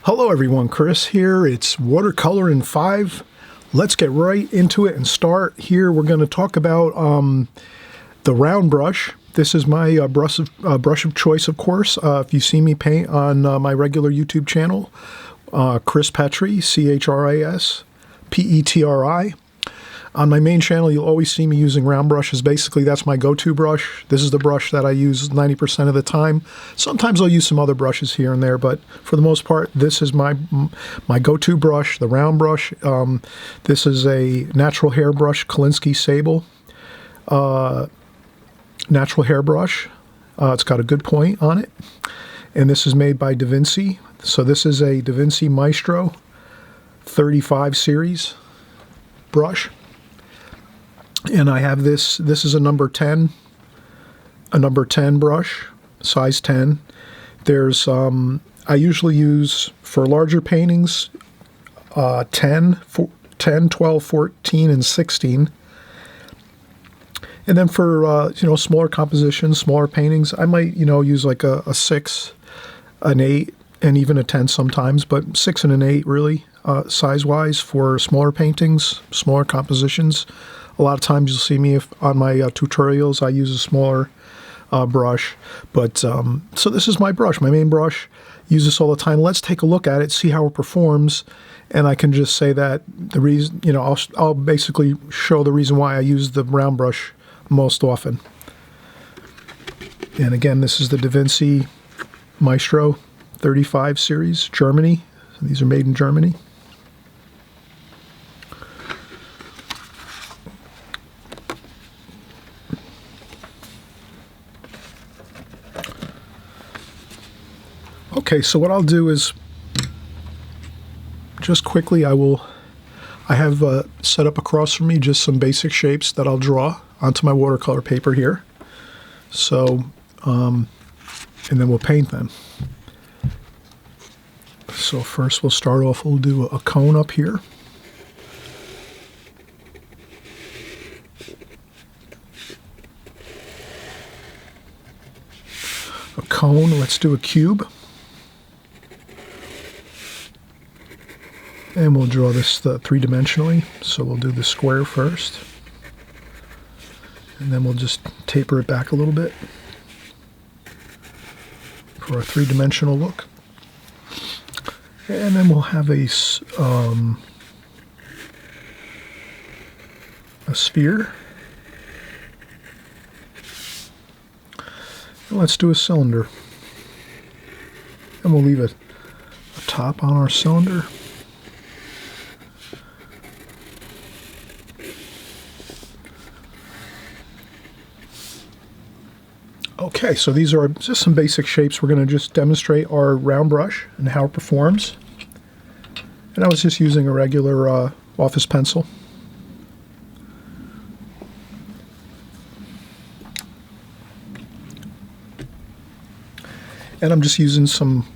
Hello everyone, Chris here. It's Watercolor in 5. Let's get right into it and start. Here we're going to talk about the round brush. This is my brush of choice, of course. If you see me paint on my regular YouTube channel, Chris Petri, C-H-R-I-S-P-E-T-R-I. On my main channel, you'll always see me using round brushes. Basically, that's my go-to brush. This is the brush that I use 90% of the time. Sometimes I'll use some other brushes here and there, but for the most part, this is my go-to brush, the round brush. This is a natural hair brush, Kolinsky Sable natural hair brush. It's got a good point on it. And this is made by Da Vinci. So this is a Da Vinci Maestro 35 series brush. And I have this is a number 10 brush, size 10. There's, I usually use, for larger paintings, 10, 12, 14, and 16. And then for, smaller compositions, smaller paintings, I might, use like a 6, an 8, and even a 10 sometimes, but 6 and an 8 really, size-wise for smaller paintings, smaller compositions. A lot of times you'll see me on my tutorials, I use a smaller brush. But so this is my brush, my main brush. Use this all the time. Let's take a look at it, see how it performs. And I can just say that the reason, I'll basically show the reason why I use the round brush most often. And again, this is the Da Vinci Maestro 35 series, Germany. So these are made in Germany. Okay, so what I'll do is just quickly I have set up across from me just some basic shapes that I'll draw onto my watercolor paper here. So, and then we'll paint them. So first we'll start off, we'll do a cone up here. A cone, let's do a cube. And we'll draw this three-dimensionally. So we'll do the square first. And then we'll just taper it back a little bit for a three-dimensional look. And then we'll have a sphere. And let's do a cylinder. And we'll leave a top on our cylinder. Okay, so these are just some basic shapes. We're going to just demonstrate our round brush and how it performs. And I was just using a regular office pencil. And I'm just using some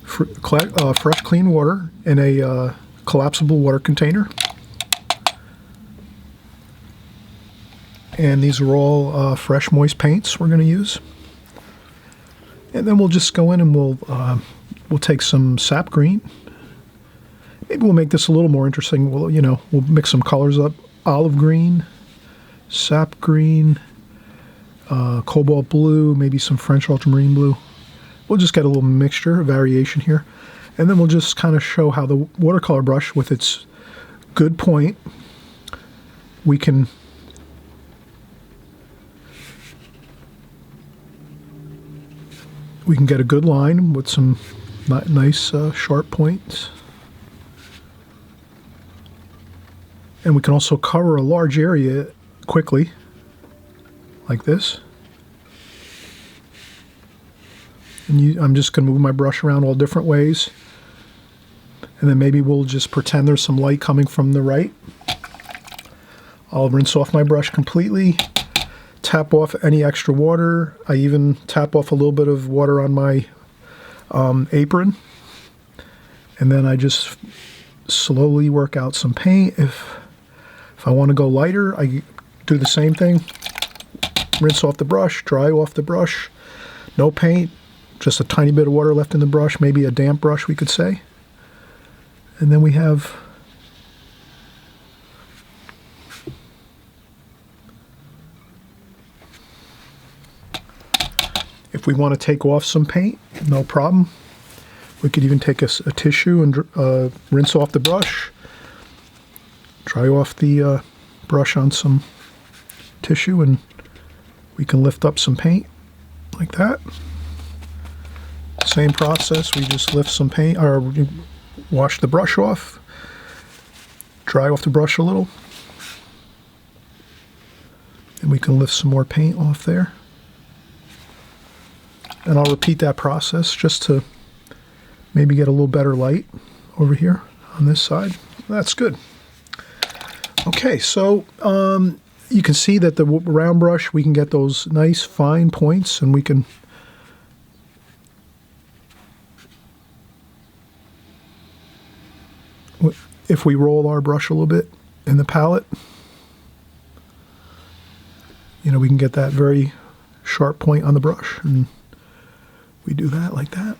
fresh, clean water in a collapsible water container. And these are all fresh, moist paints we're going to use. And then we'll just go in and we'll take some sap green. Maybe we'll make this a little more interesting. We'll mix some colors up: olive green, sap green, cobalt blue, maybe some French ultramarine blue. We'll just get a little mixture, a variation here, and then we'll just kind of show how the watercolor brush, with its good point, we can get a good line with some nice sharp points. And we can also cover a large area quickly, like this. And I'm just going to move my brush around all different ways. And then maybe we'll just pretend there's some light coming from the right. I'll rinse off my brush completely. Tap off any extra water. I even tap off a little bit of water on my apron. And then I just slowly work out some paint. If I want to go lighter, I do the same thing. Rinse off the brush, dry off the brush, no paint, just a tiny bit of water left in the brush, maybe a damp brush we could say. And then we have if we want to take off some paint, no problem. We could even take a tissue and rinse off the brush, dry off the brush on some tissue, and we can lift up some paint like that. Same process, we just lift some paint, or wash the brush off, dry off the brush a little, and we can lift some more paint off there. And I'll repeat that process just to maybe get a little better light over here on this side. That's good. Okay, so you can see that the round brush, we can get those nice fine points, and we can if we roll our brush a little bit in the palette, you know, we can get that very sharp point on the brush, and we do that like that.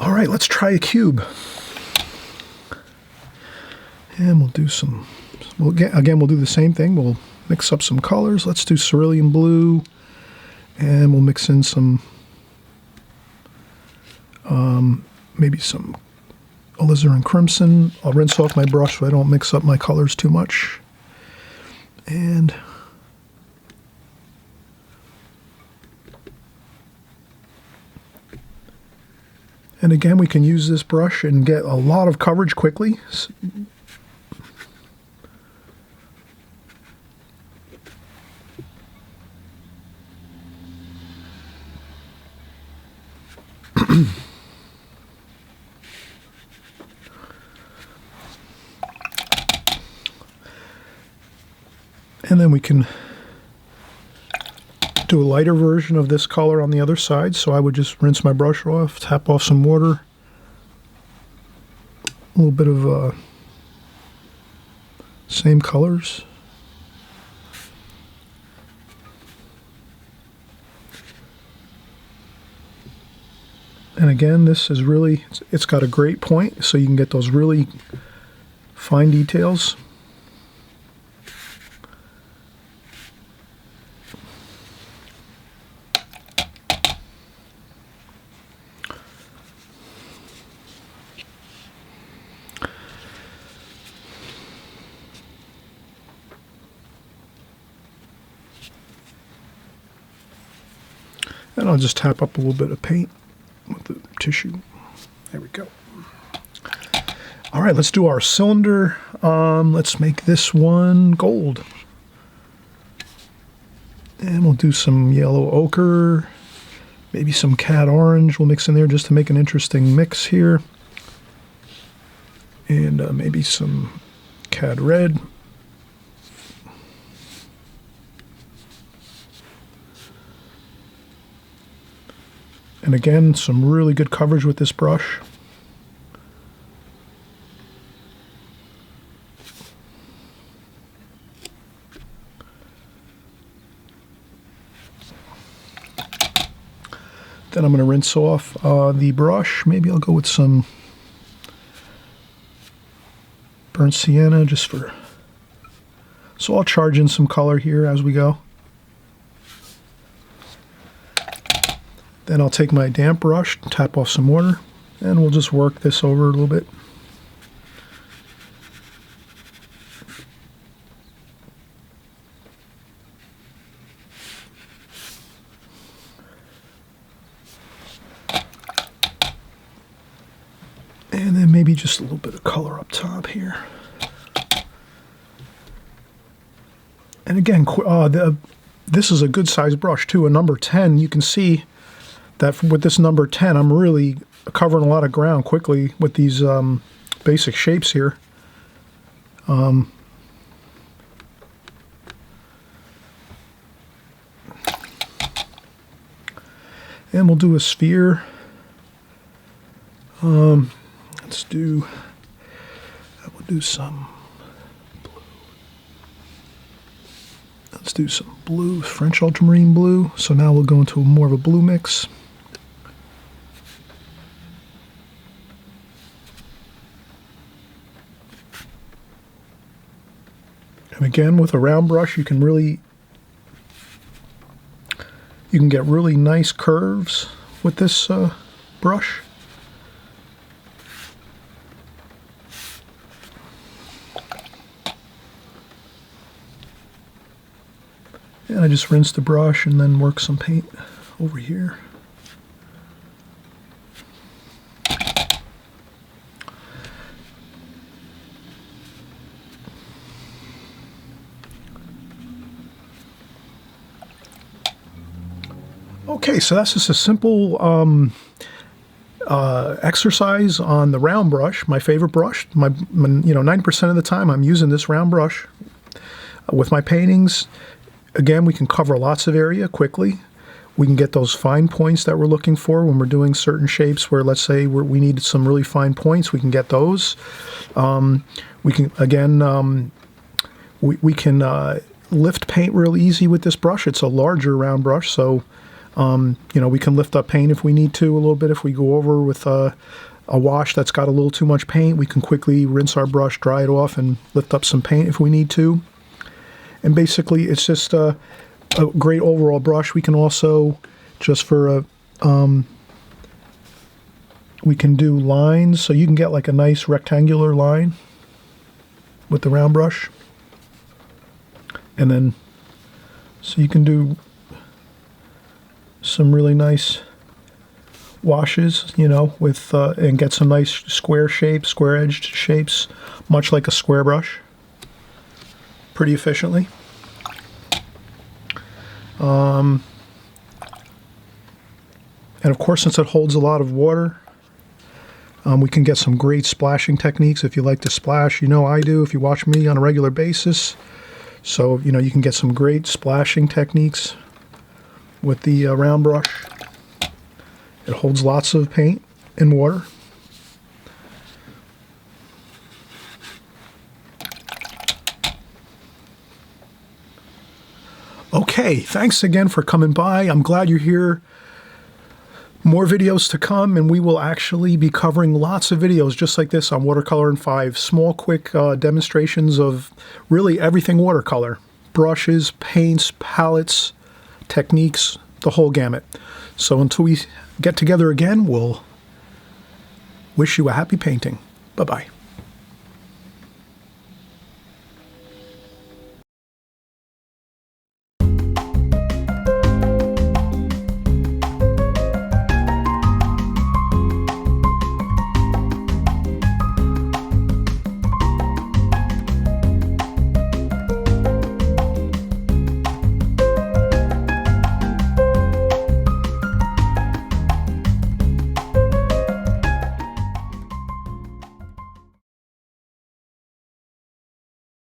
All right, let's try a cube. And we'll do some, we'll do the same thing. We'll mix up some colors. Let's do cerulean blue, and we'll mix in some, maybe some alizarin crimson. I'll rinse off my brush so I don't mix up my colors too much. And again, we can use this brush and get a lot of coverage quickly. And then we can do a lighter version of this color on the other side. So I would just rinse my brush off, tap off some water, a little bit of same colors. And again, this is really, it's got a great point, so you can get those really fine details. And I'll just tap up a little bit of paint with the tissue. There we go. All right, let's do our cylinder. Let's make this one gold. And we'll do some yellow ochre, maybe some cad orange we'll mix in there just to make an interesting mix here. And maybe some cad red. And again, some really good coverage with this brush. Then I'm going to rinse off the brush. Maybe I'll go with some burnt sienna just for... So I'll charge in some color here as we go. Then I'll take my damp brush, tap off some water, and we'll just work this over a little bit. And then maybe just a little bit of color up top here. And again, this is a good size brush too, a number 10. You can see that with this number 10, I'm really covering a lot of ground quickly with these basic shapes here. And we'll do a sphere. Let's do, we'll do some blue. do some blue, French ultramarine blue. So now we'll go into more of a blue mix. And again, with a round brush, you can get really nice curves with this brush. And I just rinse the brush and then work some paint over here. Okay, so that's just a simple exercise on the round brush, my favorite brush. 90% of the time I'm using this round brush with my paintings. Again, we can cover lots of area quickly. We can get those fine points that we're looking for when we're doing certain shapes where, let's say, we need some really fine points. We can get those. We can, again, we can lift paint real easy with this brush. It's a larger round brush, so we can lift up paint if we need to a little bit. If we go over with a wash that's got a little too much paint, we can quickly rinse our brush, dry it off, and lift up some paint if we need to. And basically, it's just a great overall brush. We can also, just for we can do lines, so you can get like a nice rectangular line with the round brush. And then, so you can do some really nice washes, with and get some nice square shapes, square-edged shapes, much like a square brush, pretty efficiently. And of course, since it holds a lot of water, we can get some great splashing techniques. If you like to splash, I do if you watch me on a regular basis. So, you can get some great splashing techniques with the round brush. It holds lots of paint and water. Okay, thanks again for coming by. I'm glad you're here. More videos to come, and we will actually be covering lots of videos just like this on Watercolor in 5. Small, quick demonstrations of really everything watercolor. Brushes, paints, palettes, techniques, the whole gamut. So until we get together again, we'll wish you a happy painting. Bye-bye.